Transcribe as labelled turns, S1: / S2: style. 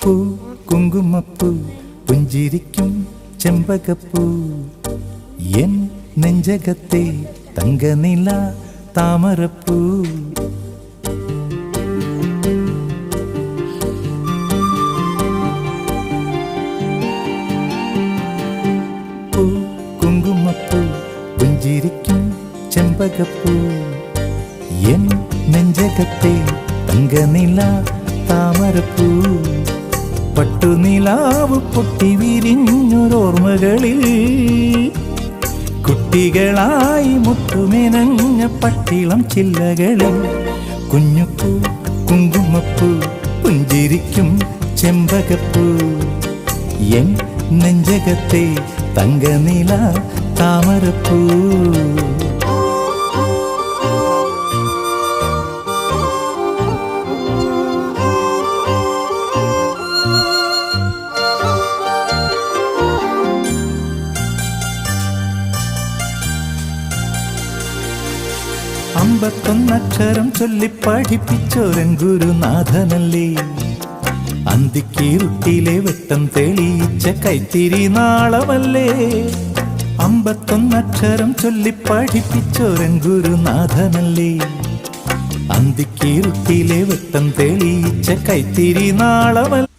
S1: പൂ കുങ്കുമപ്പൂ പുഞ്ചിരിക്കും ചെമ്പകപ്പൂ എൻ നെഞ്ചകത്തെ തങ്കനില താമരപ്പൂ പൂ കുങ്കുമപ്പൂ പുഞ്ചിരിക്കും ചെമ്പകപ്പൂ എൻ നെഞ്ചകത്തെ തങ്കനില താമരപ്പൂ പട്ടുനിലാവ് പൊട്ടി വിരിഞ്ഞൊരോർമ്മകളിൽ കുട്ടികളായി മുത്തുമെനഞ്ഞ പട്ടിളം ചില്ലകളിൽ കുഞ്ഞുപ്പൂ കുങ്കുമപ്പൂ പുഞ്ചിരിക്കും ചെമ്പകപ്പൂ എൻ നെഞ്ചകത്തെ തങ്കനില താമരപ്പൂ അമ്പത്തൊന്നക്ഷരം ചൊല്ലി പഠിപ്പിച്ചോരൻ ഗുരുനാഥനല്ലേ അന്തിക്കീറുട്ടിലെ വെട്ടം തെളിയിച്ച കൈത്തിരി നാളമല്ലേ അമ്പത്തൊന്നക്ഷരം ചൊല്ലി പഠിപ്പിച്ചോരൻ ഗുരുനാഥനല്ലേ അന്തിക്കീറുട്ടിലെ വെട്ടം തെളിയിച്ച കൈത്തിരി നാളമല്ലേ